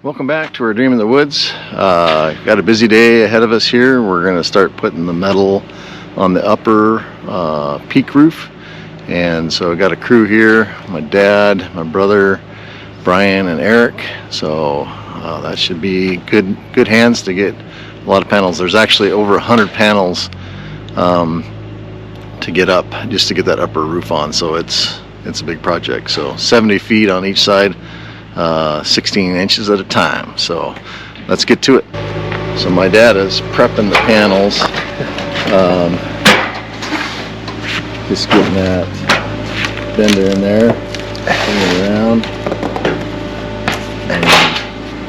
Welcome back to our Dream in the Woods. Got a busy day ahead of us here. We're going to start putting the metal on the upper peak roof. And so I got a crew here, my dad, my brother, Brian, and Eric. So that should be good hands to get a lot of panels. There's actually over 100 panels to get up, just to get that upper roof on. So it's a big project. So 70 feet on each side. 16 inches at a time. So let's get to it. So my dad is prepping the panels, just getting that bender in there, bring it around, and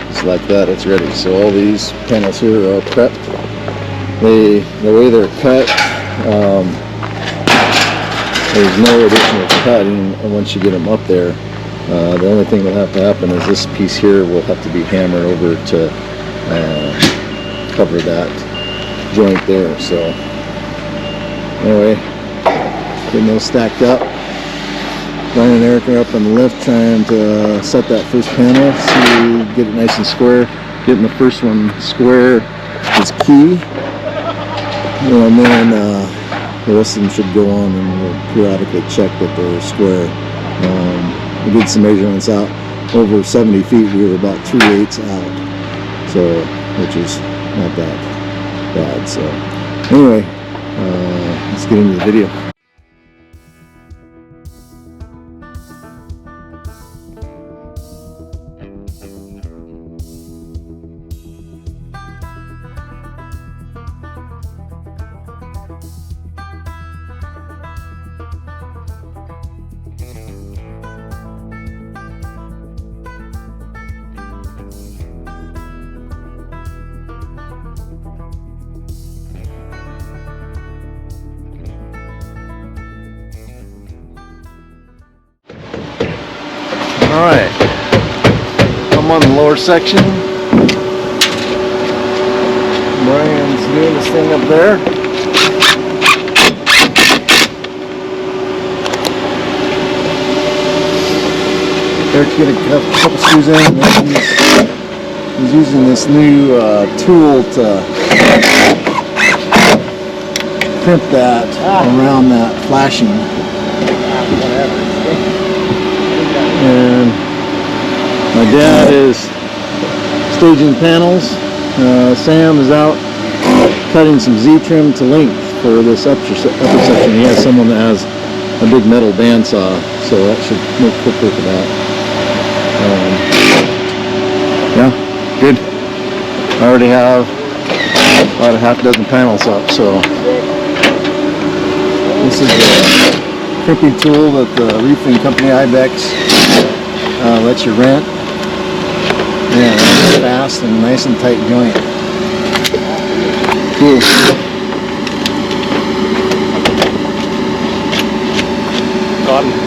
just like that, it's ready. So all these panels here are all prepped. The way they're cut, there's no additional cutting once you get them up there. The only thing that will have to happen is this piece here will have to be hammered over to cover that joint there. So anyway, getting those stacked up. Brian and Erik are up on the lift trying to set that first panel, see, get it nice and square. Getting the first one square is key, and then the rest of them should go on, and we'll periodically check that they're square. We did some measurements out. Over 70 feet, we were about 3/8 out, so which is not that bad. So anyway, let's get into the video. Alright, I'm on the lower section. Brian's doing this thing up there. Eric's getting a couple screws in, and he's using this new tool to crimp that around that flashing. And my dad is staging panels. Sam is out cutting some Z-trim to length for this upper section. He has someone that has a big metal bandsaw, so that should make quick work of that. Yeah, good. I already have about a half dozen panels up, so this is the crimping tool that the roofing company Ibex lets you rent. Yeah, nice, fast and nice and tight joint. Cool. Got him.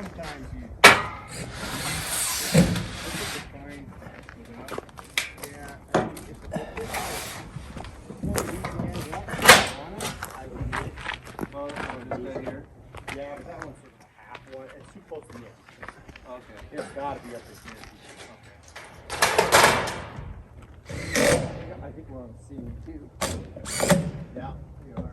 sometimes you find without. Yeah, I mean, if this is more weekend walk on it, I would get it. Oh, this guy here? Yeah, but that one's sort of a half one. It's too close to me. Okay. It's got to be up to here. I think we're on scene too. Yeah, we are.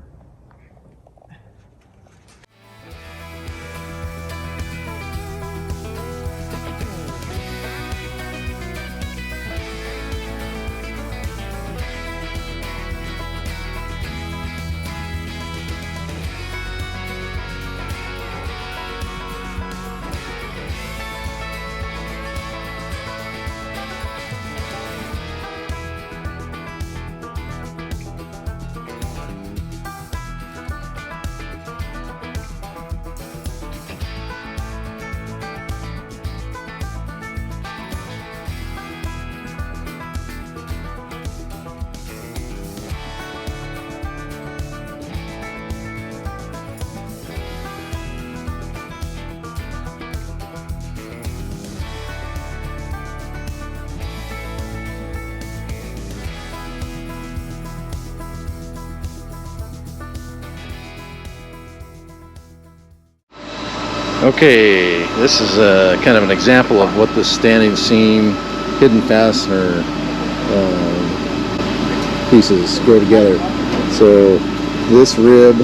Okay, this is kind of an example of what the standing seam, hidden fastener pieces go together. So this rib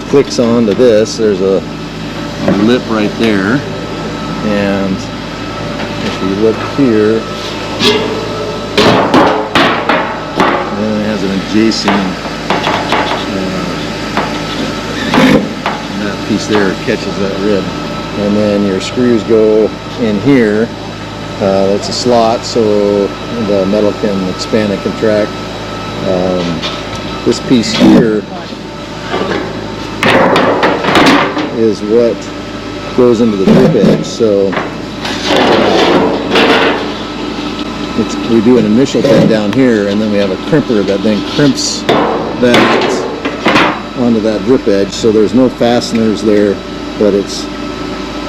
clicks onto this. There's a lip right there, and if you look here, then it has an adjacent that piece there catches that rib, and then your screws go in here. That's a slot so the metal can expand and contract. This piece here is what goes into the rib edge. So we do an initial bend down here, and then we have a crimper that then crimps that onto that drip edge. So there's no fasteners there, but it's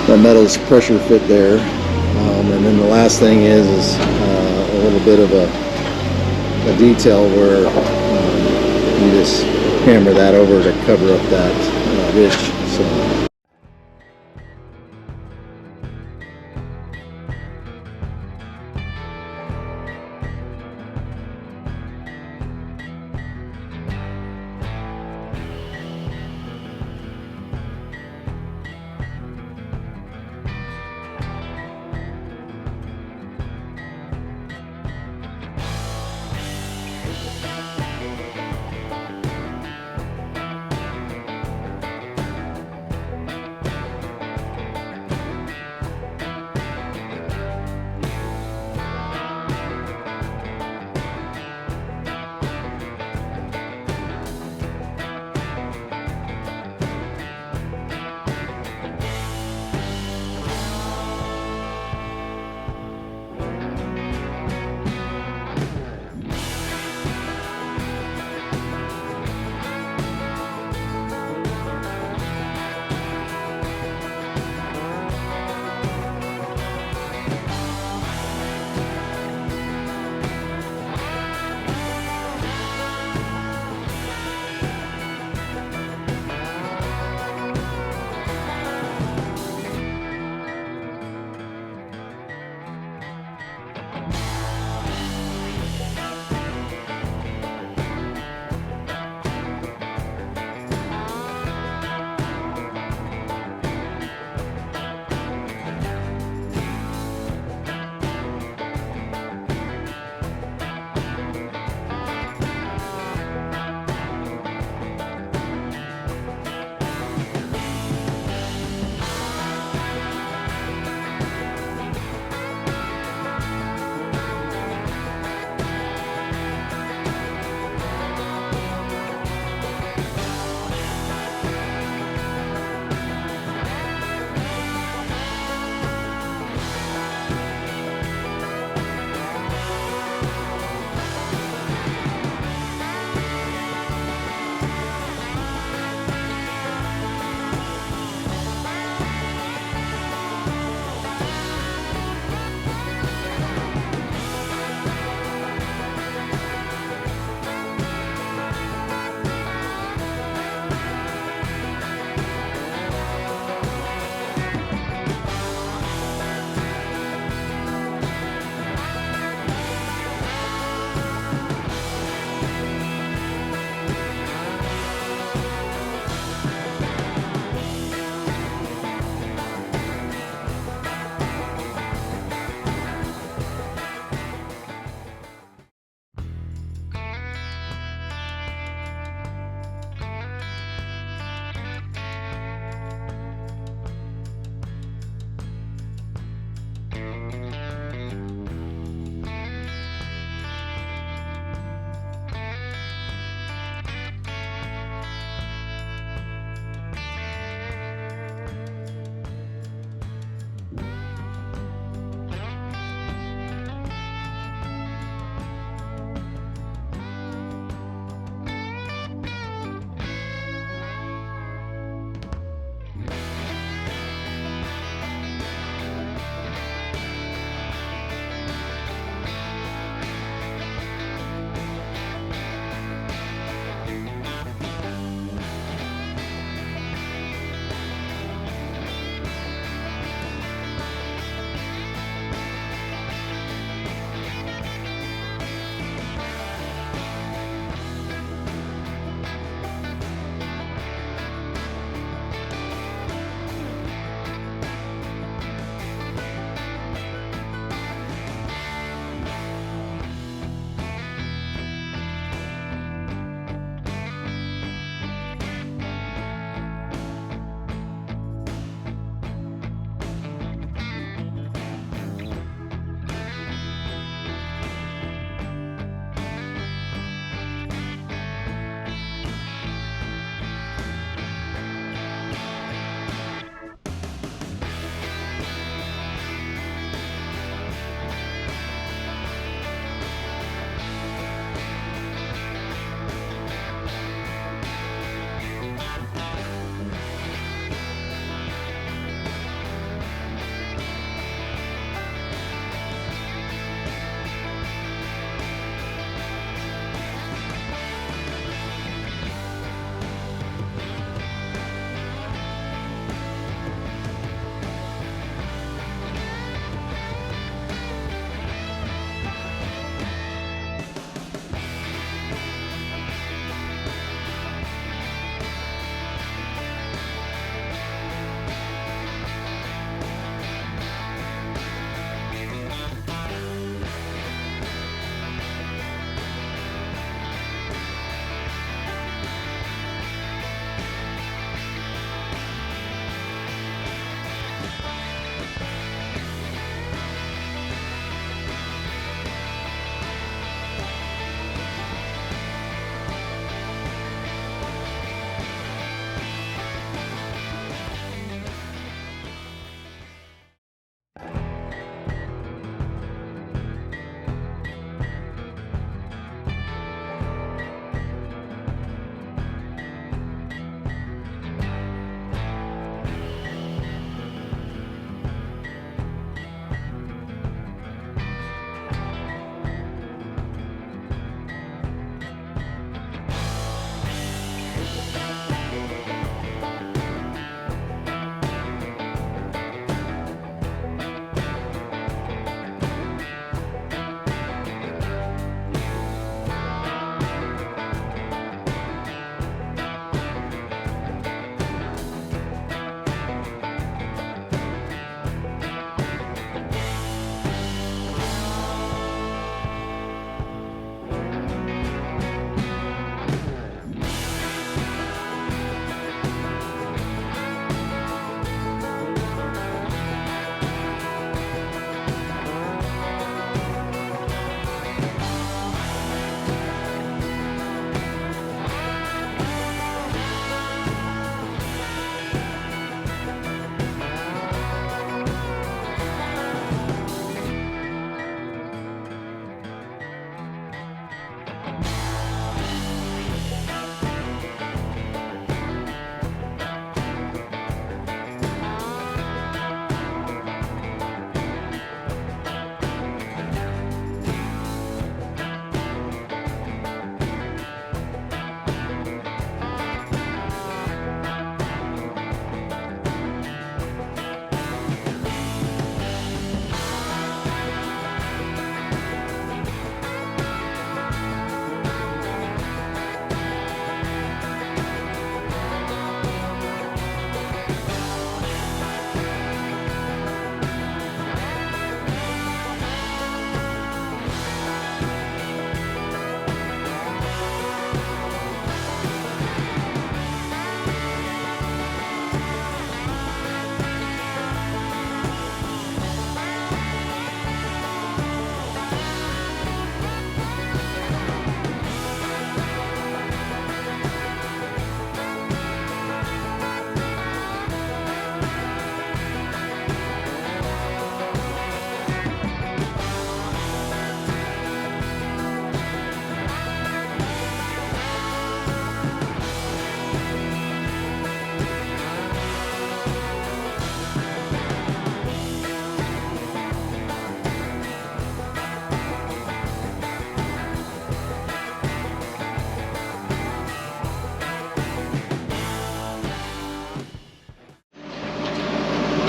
the metal's pressure fit there. And then the last thing is a little bit of a detail where you just hammer that over to cover up that ridge. So.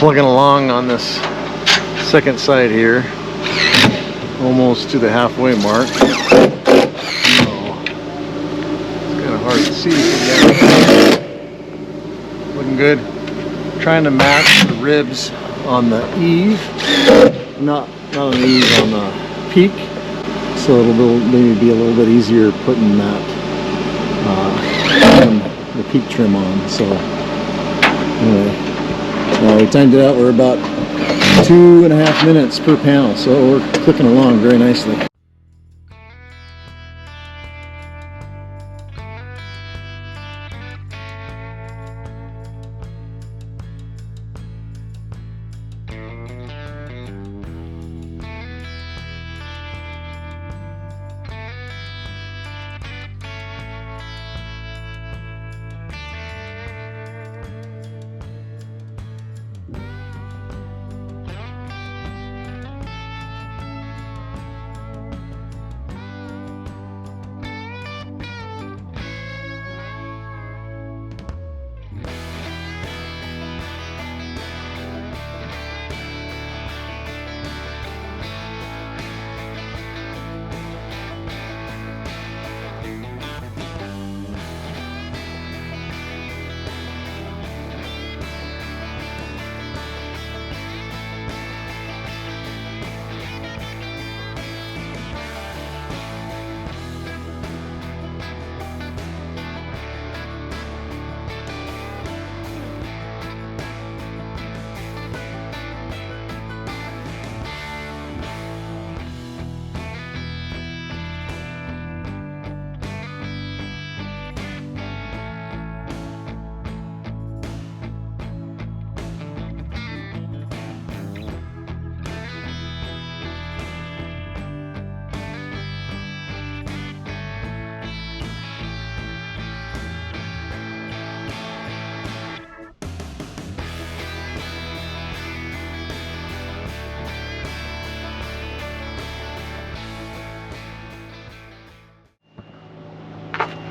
plugging along on this second side here, almost to the halfway mark. So, it's kind of hard to see from down here. Looking good. Trying to match the ribs on the eave, not on the eave, on the peak, so it'll maybe be a little bit easier putting that the peak trim on. So anyway, we timed it out. We're about 2.5 minutes per panel, so we're clicking along very nicely.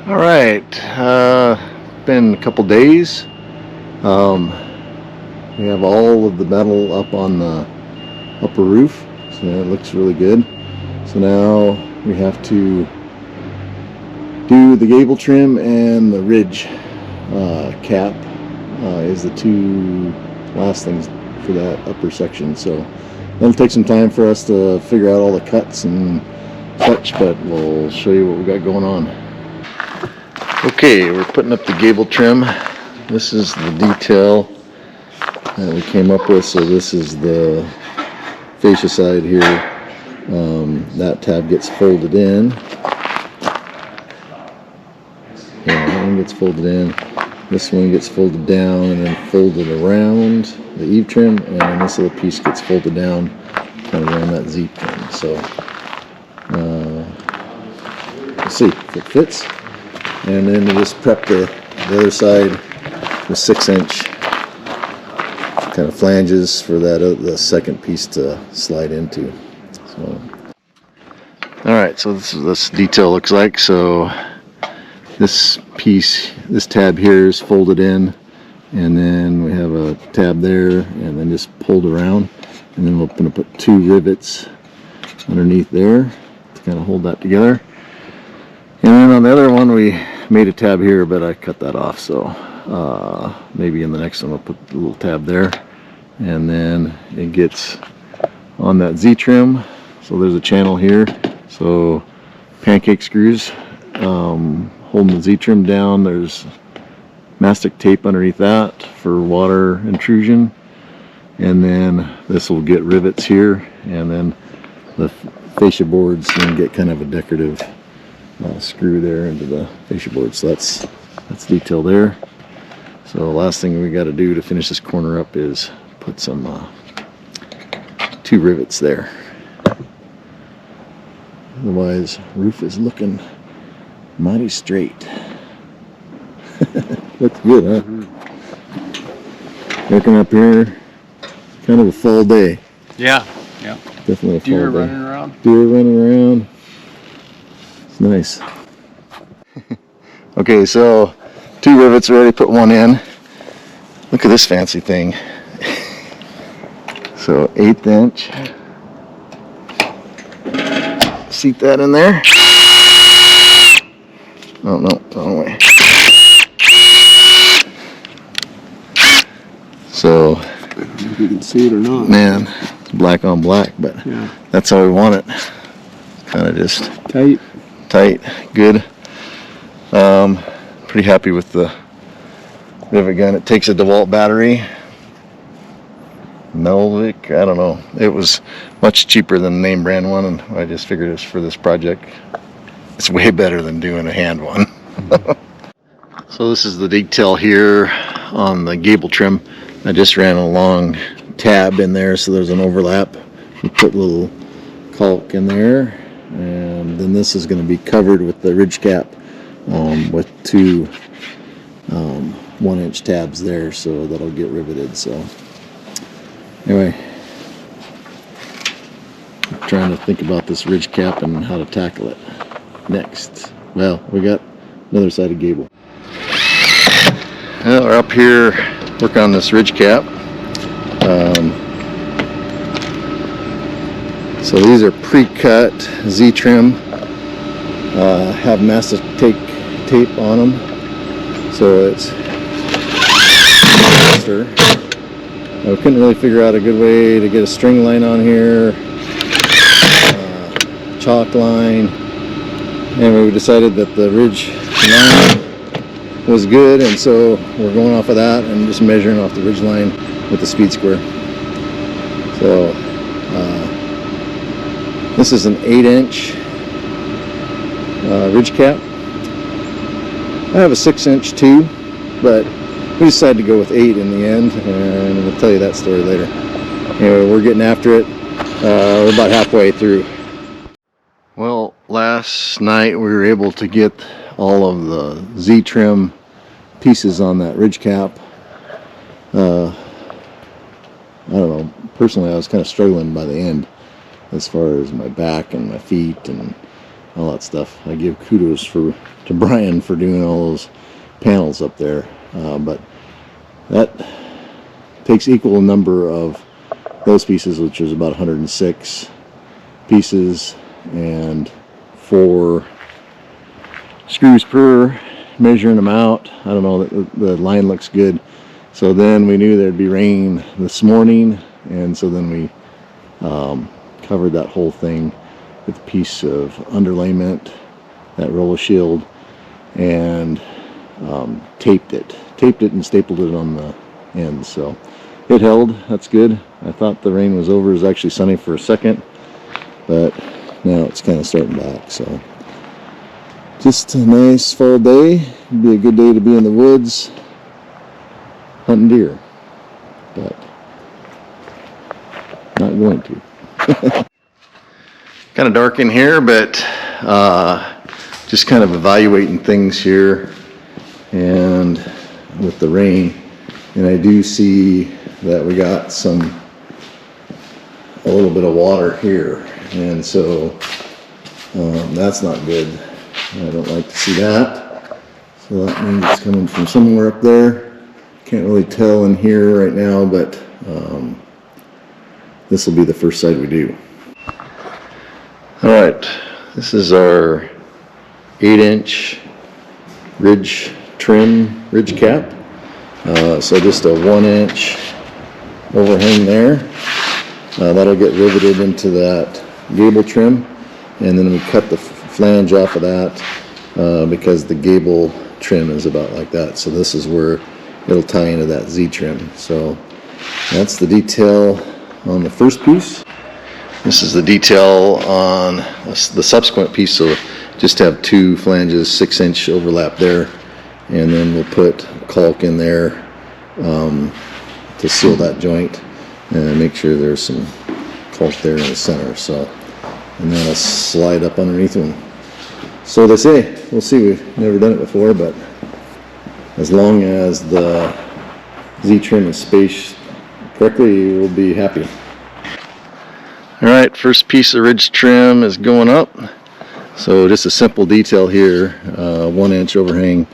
All right, been a couple days. We have all of the metal up on the upper roof, so it looks really good. So now we have to do the gable trim and the ridge cap is the two last things for that upper section. So that'll take some time for us to figure out all the cuts and such, but we'll show you what we got going on. Okay, we're putting up the gable trim. This is the detail that we came up with. So this is the fascia side here. That tab gets folded in. Yeah, that one gets folded in. This one gets folded down and then folded around the eave trim, and then this little piece gets folded down kind of around that Z trim. So let's see if it fits. And then we just prep the other side with 6-inch kind of flanges for that the second piece to slide into. So, all right, so this is this detail looks like. So this piece, this tab here is folded in, and then we have a tab there, and then just pulled around, and then we're going to put 2 rivets underneath there to kind of hold that together. And then on the other one, we made a tab here, but I cut that off, so maybe in the next one I'll put a little tab there. And then it gets on that Z trim, so there's a channel here, so pancake screws holding the Z trim down. There's mastic tape underneath that for water intrusion, and then this will get rivets here, and then the fascia boards then get kind of a decorative screw there into the fascia board. So that's detail there. So the last thing we got to do to finish this corner up is put some 2 rivets there. Otherwise, roof is looking mighty straight. Looks good, huh? Looking up here, kind of a fall day. Yeah, yeah. Definitely a fall Deer day. running around. Deer running around. It's nice. Okay, so 2 rivets already, put 1 in. Look at this fancy thing. So 1/8 inch. Seat that in there. Oh no, wrong way. So, I don't know if you can see it or not. man, it's black on black, but Yeah. that's how we want it. Kind of just Tight. tight, good. Pretty happy with the rivet gun. It takes a DeWalt battery. Melvic, I don't know. It was much cheaper than the name brand one, and I just figured it's for this project. It's way better than doing a hand one. So this is the detail here on the Gable trim. I just ran a long tab in there so there's an overlap. We put a little caulk in there, and then this is going to be covered with the ridge cap with two 1-inch tabs there, so that'll get riveted. So anyway, I'm trying to think about this ridge cap and how to tackle it next. Well, we got another side of Gable. Well, we're up here working on this ridge cap. So these are pre-cut Z-trim, have mastic tape on them, so it's faster. I couldn't really figure out a good way to get a string line on here, chalk line, and we decided that the ridge line was good, and so we're going off of that and just measuring off the ridge line with the speed square. So this is an 8-inch ridge cap. I have a 6-inch too, but we decided to go with 8 in the end, and we'll tell you that story later. Anyway, we're getting after it. We're about halfway through. Well, last night we were able to get all of the Z-trim pieces on that ridge cap. I don't know, personally I was kind of struggling by the end as far as my back and my feet and all that stuff. I give kudos to Brian for doing all those panels up there, but that takes equal number of those pieces, which is about 106 pieces, and 4 screws per, measuring them out. I don't know, the line looks good. So then we knew there'd be rain this morning, and so then we covered that whole thing with a piece of underlayment, that roller shield, and taped it and stapled it on the end. So it held. That's good. I thought the rain was over. It was actually sunny for a second, but now it's kind of starting back. So just a nice fall day. It'd be a good day to be in the woods hunting deer, but not going to. Kind of dark in here, but just kind of evaluating things here, and with the rain, and I do see that we got a little bit of water here, and so that's not good. I don't like to see that. So that means it's coming from somewhere up there. Can't really tell in here right now, but this will be the first side we do. All right, this is our 8-inch ridge cap. So just a 1-inch overhang there. That'll get riveted into that Gable trim, and then we cut the flange off of that because the Gable trim is about like that. So this is where it'll tie into that Z trim. So that's the detail on the first piece. This is the detail on the subsequent piece. So just have 2 flanges, 6-inch overlap there, and then we'll put caulk in there to seal that joint and make sure there's some caulk there in the center. So, and then I'll slide up underneath them. So they say, we'll see. We've never done it before, but as long as the Z trim is spaced correctly, we'll be happy. All right, first piece of ridge trim is going up. So just a simple detail here, 1-inch overhang.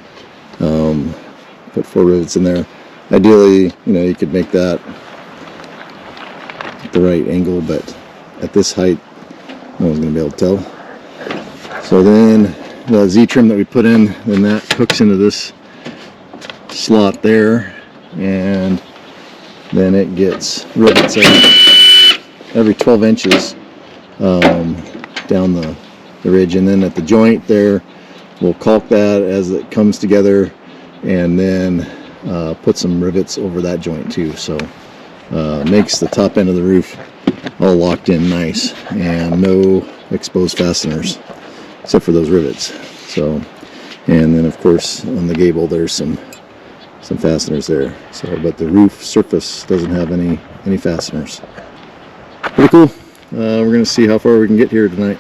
Put 4 rivets in there. Ideally, you could make that at the right angle, but at this height, no one's going to be able to tell. So then the Z-trim that we put in, then that hooks into this slot there, and then it gets rivets every 12 inches down the ridge, and then at the joint there, we'll caulk that as it comes together, and then put some rivets over that joint too. So makes the top end of the roof all locked in nice, and no exposed fasteners except for those rivets. So, and then of course on the gable there's some fasteners there. So, but the roof surface doesn't have any fasteners. Pretty cool. We're going to see how far we can get here tonight.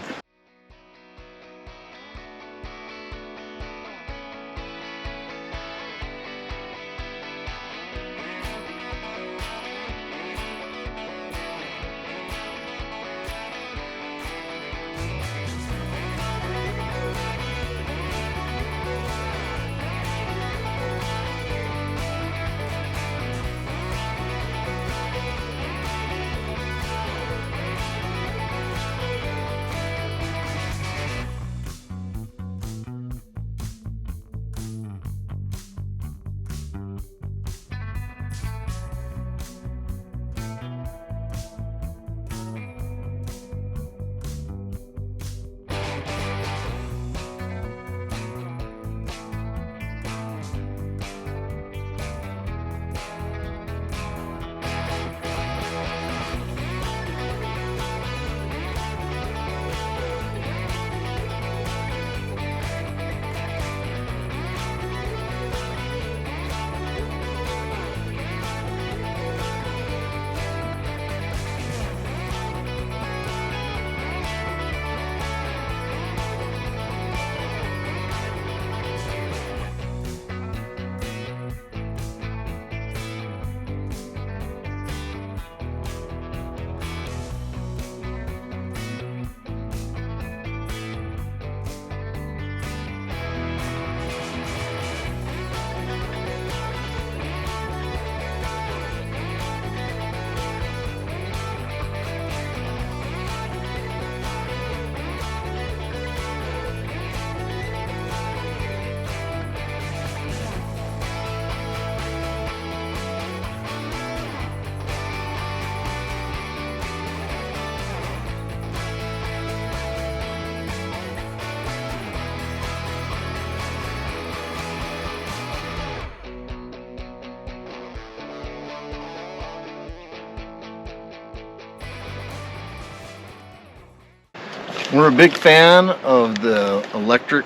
We're a big fan of the electric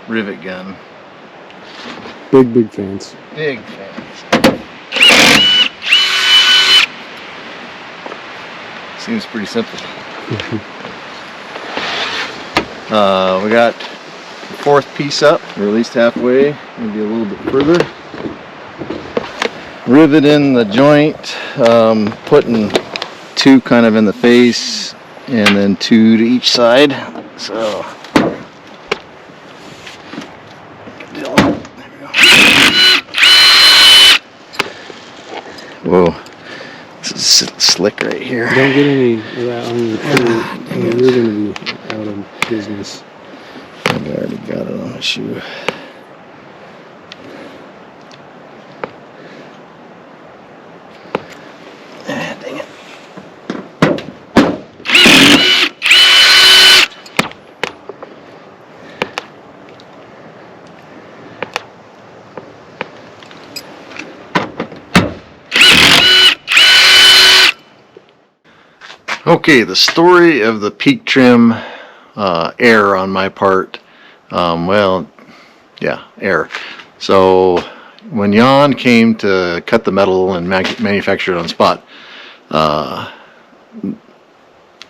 rivet gun. Big fans. Big fans. Seems pretty simple. We got the fourth piece up, or at least halfway, maybe a little bit further. Rivet in the joint, putting two kind of in the face, and then two to each side. So whoa, this is slick right here. Don't get any of that on your shoe, or you're going to be out of business. I already got it on my shoe. Dang it. Okay, the story of the peak trim error on my part. Well, yeah, error. So when Jan came to cut the metal and manufacture it on spot,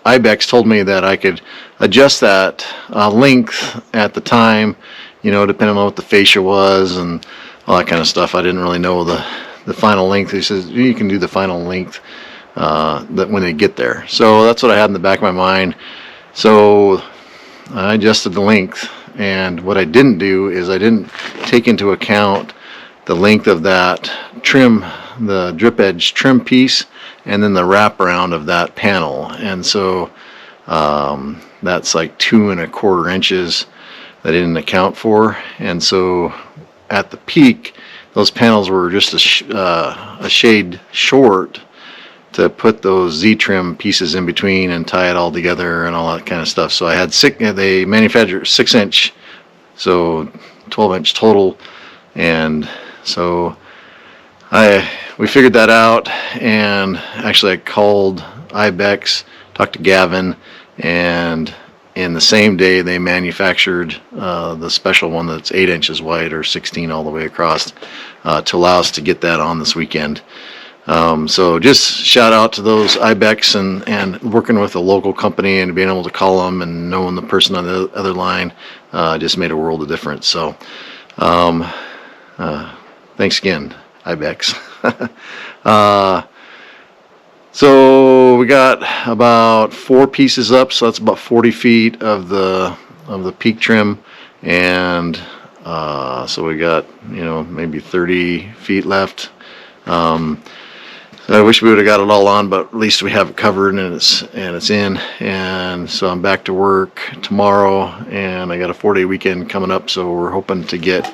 Ibex told me that I could adjust that length at the time, you know, depending on what the fascia was and all that kind of stuff. I didn't really know the final length. He says you can do the final length that when they get there. So that's what I had in the back of my mind. So I adjusted the length, and what I didn't do is I didn't take into account the length of that trim the drip edge trim piece and then the wraparound of that panel. And so that's like 2 1/4 inches that I didn't account for. And so at the peak, those panels were just a shade short to put those Z-trim pieces in between and tie it all together and all that kind of stuff. So I had they manufactured 6-inch, so 12-inch total, and so we figured that out. And actually I called Ibex, talked to Gavin, and in the same day they manufactured the special one that's 8 inches wide or 16 all the way across to allow us to get that on this weekend. So just shout out to those Ibex and working with a local company and being able to call them and knowing the person on the other line just made a world of difference. So thanks again, Ibex. So we got about 4 pieces up, so that's about 40 feet of the peak trim, and so we got, you know, maybe 30 feet left. I wish we would have got it all on, but at least we have it covered and it's in. And so I'm back to work tomorrow, and I got a 4-day weekend coming up, so we're hoping to get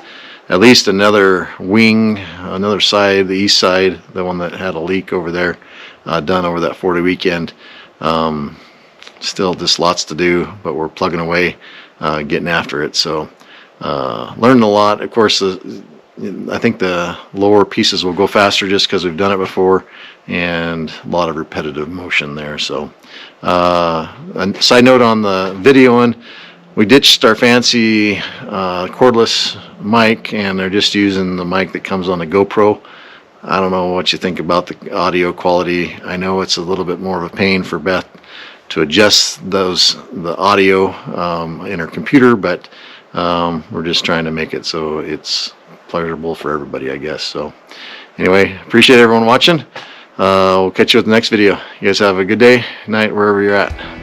at least another wing, another side, the east side, the one that had a leak over there, done over that 4-day weekend. Still just lots to do, but we're plugging away, getting after it. So learned a lot. Of course, I think the lower pieces will go faster just because we've done it before, and a lot of repetitive motion there. So a side note on the videoing, we ditched our fancy cordless mic, and they're just using the mic that comes on the GoPro. I don't know what you think about the audio quality. I know it's a little bit more of a pain for Beth to adjust the audio in her computer, but we're just trying to make it so it's pleasurable for everybody, I guess. So anyway, appreciate everyone watching. We'll catch you with the next video. You guys have a good day, night, wherever you're at.